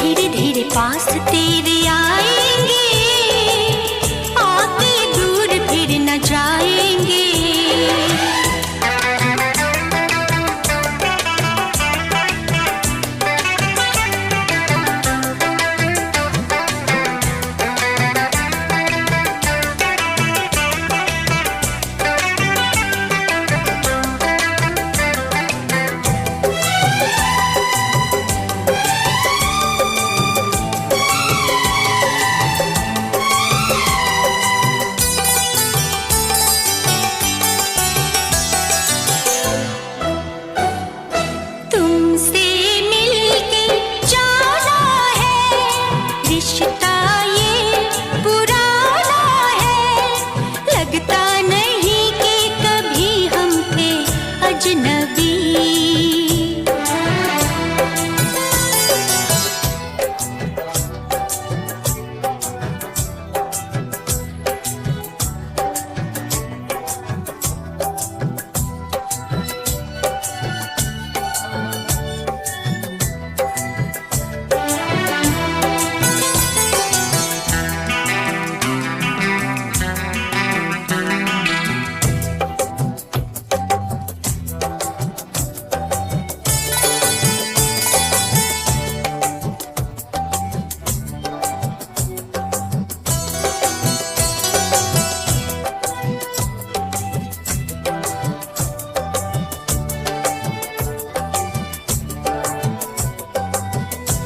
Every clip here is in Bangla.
धीरे धीरे पास तेरे आएंगे, आके दूर फिर न जाएंगे। तुमसे मिलके जाना है, रिश्ता ये पुराना है। लगता नहीं कि कभी हम थे अजनबी।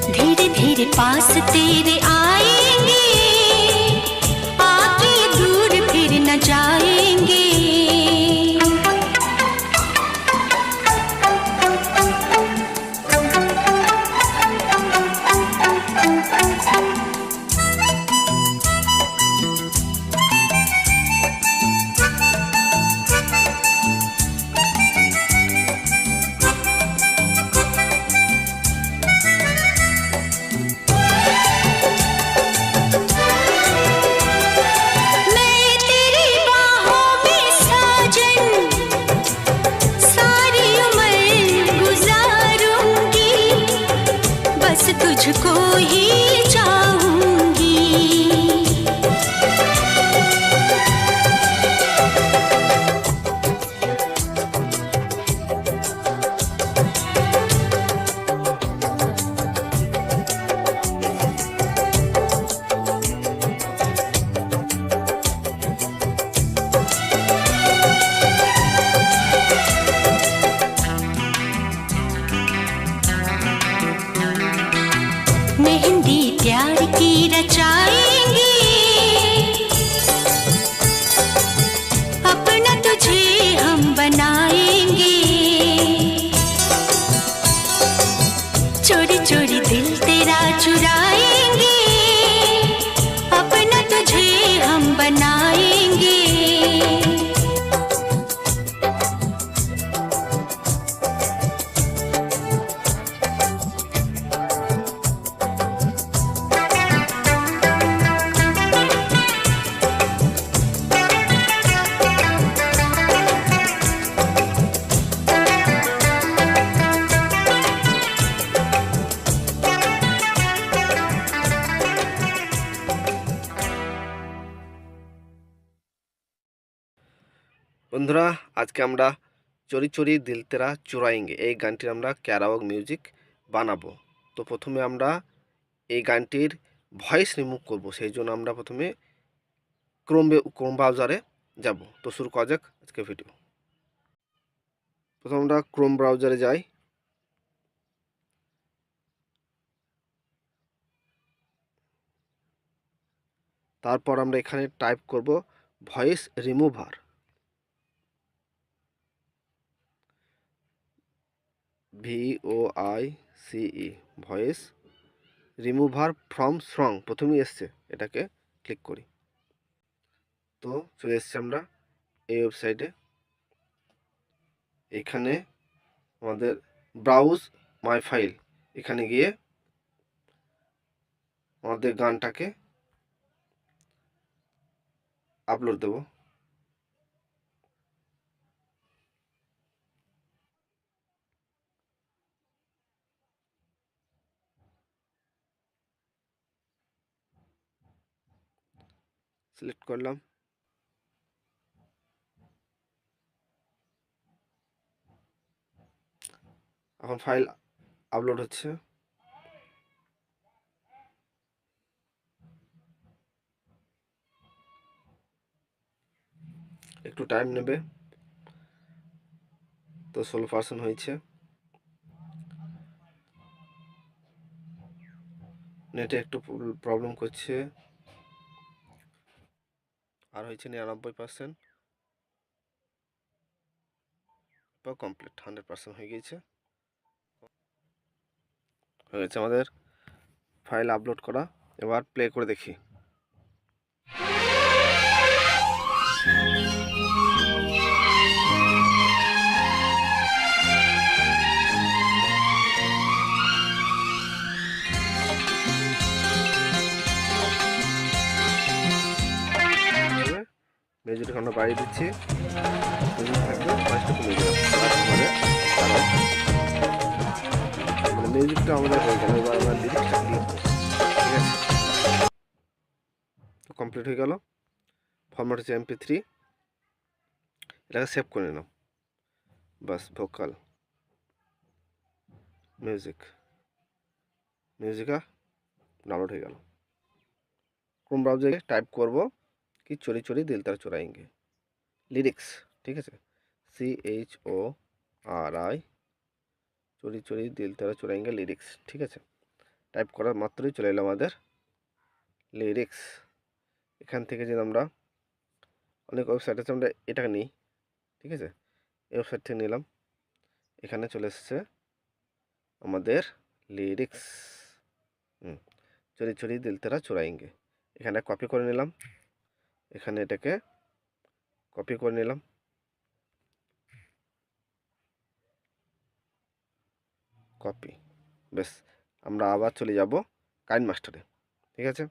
धीरे धीरे पास तेरे आएंगे, आके दूर फिर न जाएंगे। मैं तेरी बाहों में साजन सारी उम्र गुजारूंगी, बस तुझको ही चाहूंगी। मेहंदी प्यार की रचाएंगे, अपना तुझे हम बनाएंगे। चोरी चोरी दिल तेरा चुराएंगे, अपना तुझे हम बनाएंगे। বন্ধুরা, আজকে আমরা চোরি চোরি দিল তেরা চুরাएंगे এই গানটির আমরা ক্যারাওয়াক মিউজিক বানাবো। তো প্রথমে আমরা এই গানটির ভয়েস রিমুভ করব, সেই জন্য আমরা প্রথমে ক্রোম ব্রাউজারে যাব। তো শুরু করা যাক আজকে ভিডিও। প্রথমে আমরা ক্রোম ব্রাউজারে যাই। তারপর আমরা এখানে টাইপ করব voice remover. VOICE voice remover from song প্রথমেই এসছে, এটাকে ক্লিক করি। তো চলে এসছে আমরা এই ওয়েবসাইটে। এখানে আমাদের ব্রাউজ মাই ফাইল, এখানে গিয়ে আমাদের গানটাকে আপলোড দেব। সিলেক্ট করলাম। এখন ফাইল আপলোড হচ্ছে। একটু টাইম নেবে, তো 16% হয়েছে। নেটে একটু প্রবলেম করছে, আর হয়েছে 99%। কমপ্লিট 100% হয়ে গিয়েছে। হয়ে গেছে আমাদের ফাইল আপলোড করা। এবার প্লে করে দেখি। মিউজিক আমরা বাড়িয়ে দিচ্ছি, মিউজিক থাকলে ভয়েসটা কমিয়ে দিলাম। মানে মিউজিকটা আমাদের হয়ে গেল। এবার আমরা লিরিক্সটা লিখবো, ঠিক আছে? তো কমপ্লিট হয়ে গেল। ফরম্যাট হচ্ছে MP3। এটাকে সেভ করে নিলাম। বাস, ভোকাল মিউজিকা ডাউনলোড হয়ে গেল। ক্রোম ব্রাউজারে টাইপ করব কি চোরি চোরি দিল তারা চুরাएंगे লিরিক্স, ঠিক আছে? CHORI চোরি চোরি দিল তারা চুরাएंगे লিরিক্স, ঠিক আছে? টাইপ করার মাত্রই চলে এলো আমাদের লিরিক্স। এখান থেকে যদি আমরা অনেক ওয়েবসাইট আছে, আমরা এটাকে নিই, ঠিক আছে? এই ওয়েবসাইট থেকে নিলাম, এখানে চলে এসেছে আমাদের লিরিক্স। চোরি চোরি দিল তারা চুরাएंगे। এখানে কপি করে নিলাম, এখানে এটাকে কপি করে নিলাম, কপি। বেশ, আমরা আবার চলে যাব কাইন মাস্টারে, ঠিক আছে?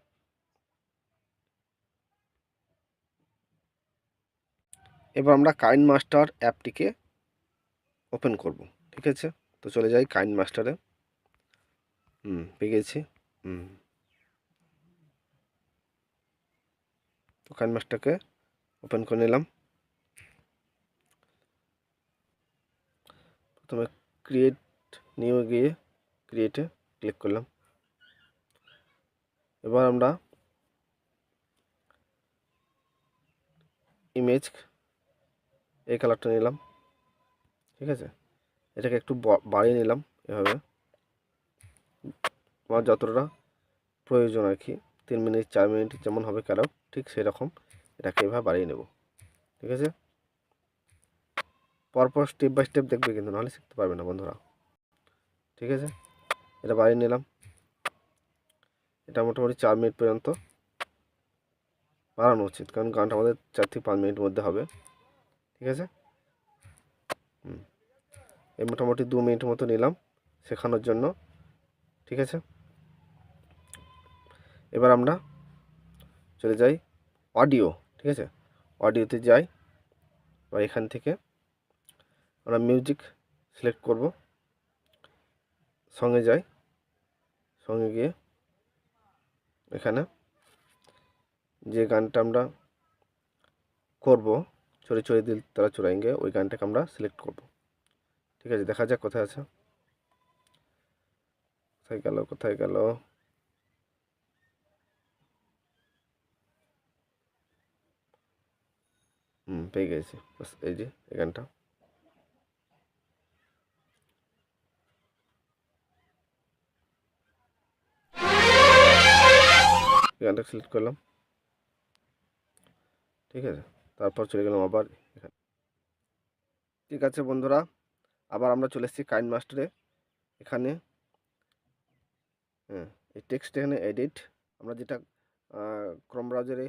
এবার আমরা কাইন মাস্টার অ্যাপটিকে ওপেন করব, ঠিক আছে? তো চলে যাই কাইন মাস্টারে। পেয়ে গেছি। তো কাইন মাস্টারকে ওপেন করে নিলাম। প্রথমে ক্রিয়েট নিউ গিয়ে ক্রিয়েটে ক্লিক করলাম। এবার আমরা ইমেজ এই কালারটা নিলাম, ঠিক আছে? এটাকে একটু বাড়িয়ে নিলাম এভাবে, আমার যতটা প্রয়োজন আর কি। 3 মিনিট 4 মিনিট যেমন হবে কালার, ঠিক সেরকম এটাকে এভাবে বাড়িয়ে নেব, ঠিক আছে? পরপর স্টেপ বাই স্টেপ দেখবে, কিন্তু নাহলে শিখতে পারবে না বন্ধুরা, ঠিক আছে? এটা বাড়িয়ে নিলাম। এটা মোটামুটি 4 মিনিট পর্যন্ত বাড়ানো উচিত, কারণ গানটা আমাদের 4 থেকে 5 মিনিটের মধ্যে হবে, ঠিক আছে? এই মোটামুটি 2 মিনিটের মতো নিলাম শেখানোর জন্য, ঠিক আছে? এবার আমরা চলে যাই অডিও, ঠিক আছে? অডিওতে যাই, বা এখান থেকে আমরা মিউজিক সিলেক্ট করব, সঙ্গে যাই, সঙ্গে গিয়ে এখানে যে গানটা আমরা করব চোরি চোরি দিল তারা চুরাएंगे, ওই গানটাকে আমরা সিলেক্ট করব, ঠিক আছে? দেখা যাক কোথায় আছে, কোথায় গেল। পেয়ে গেছি, বাস এই যে এই গানটা। গানটা সিলেক্ট করলাম, ঠিক আছে? তারপর চলে গেলাম আবার এখানে। ঠিক আছে বন্ধুরা, আবার আমরা চলে এসেছি কাইন মাস্টারে। এখানে এই টেক্সট, এখানে এডিট, আমরা যেটা ক্রোম ব্রাউজারে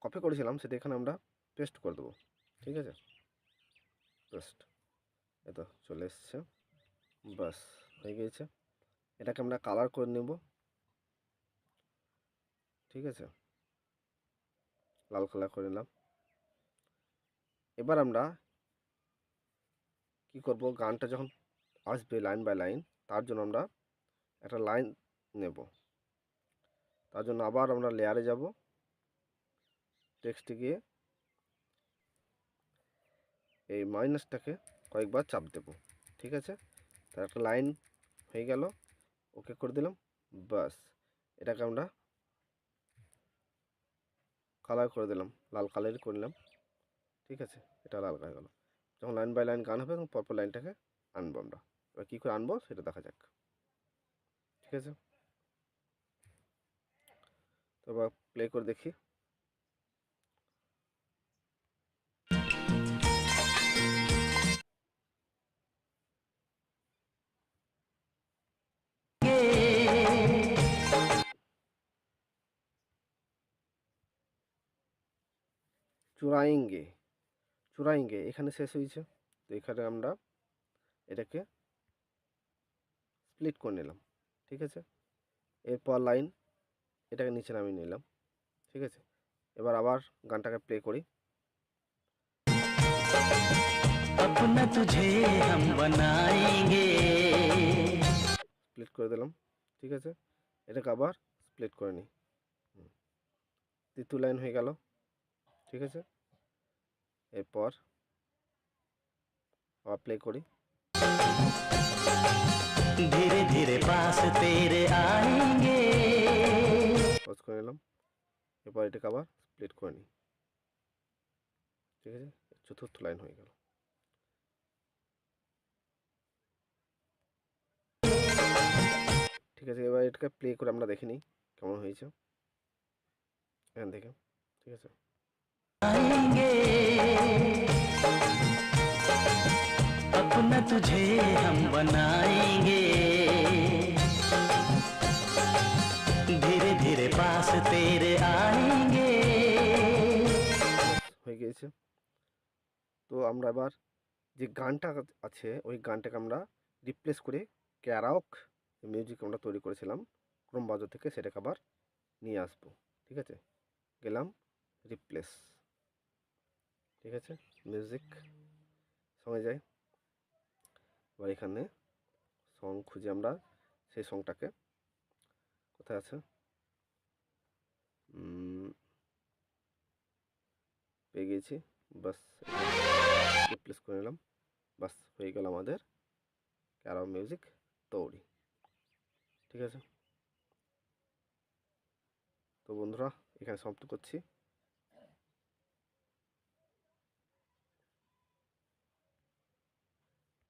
কপি করেছিলাম সেটা এখানে আমরা পেস্ট করে দেবো, ঠিক আছে? পেস্ট, এই তো চলে এসছে, বাস হয়ে গিয়েছে। এটাকে আমরা কালার করে নেব, ঠিক আছে? লাল কালার করে নিলাম। এবার আমরা কি করব, গানটা যখন আসবে লাইন বাই লাইন, তার জন্য আমরা একটা লাইন নেব। তার জন্য আবার আমরা লেয়ারে যাব, টেক্সটে গিয়ে এই মাইনাসটাকে কয়েকবার চাপ দেব। ঠিক আছে, তার একটা লাইন হয়ে গেল, ওকে করে দিলাম। বাস, এটাকে আমরা কালার করে দিলাম, লাল কালারই করে নিলাম। ঠিক আছে, এটা লাল হয়ে গেল। যখন লাইন বাই লাইন গান হবে তখন পরপর লাইনটাকে আনবো আমরা। এবার কী করে আনবো সেটা দেখা যাক। ঠিক আছে, তো এবার প্লে করে দেখি। চুরাইঙ্গে, চুরাইঙ্গে এখানে শেষ হয়েছে। তো এখানে আমরা এটাকে স্প্লিট করে নিলাম। ঠিক আছে, এরপর লাইন এটাকে নিচে নামিয়ে নিলাম। ঠিক আছে, এবার আবার গানটাকে প্লে করি। अपना तुझे हम बनाएंगे। স্প্লিট করে দিলাম। ঠিক আছে, এটাকে আবার স্প্লিট করে নিই। তৃতীয় লাইন হয়ে গেল। ঠিক আছে, এরপর আবার প্লে করি। धीरे धीरे पास तेरे आएंगे। পজ করে নিলাম। এরপর এটাকে আবার স্প্লিট করে নিই। ঠিক আছে, চতুর্থ লাইন হয়ে গেল। ঠিক আছে, এবার এটাকে প্লে করে আমরা দেখে নিই কেমন হয়েছে এখান থেকে। ঠিক আছে, आएंगे अपना तुझे हम बनाएंगे। धीरे धीरे पास तेरे आएंगे। হয়ে গিয়েছে। তো আমরা এবার যে গানটা আছে ওই গানটাকে আমরা রিপ্লেস করে ক্যারাওক মিউজিক আমরা তৈরি করেছিলাম ক্রমবাজার থেকে, সেটাকে আবার নিয়ে আসবো। ঠিক আছে, গেলাম রিপ্লেস। ঠিক আছে, মিউজিক সঙ্গে যাই। এবার এখানে সং খুঁজে আমরা সেই সংটাকে কোথায় আছে পেয়ে গিয়েছি। বাস, রিপ্লেস করে নিলাম। বাস, হয়ে গেল আমাদের ক্যারাও মিউজিক তৈরি। ঠিক আছে, তো বন্ধুরা এখানে সমাপ্ত করছি।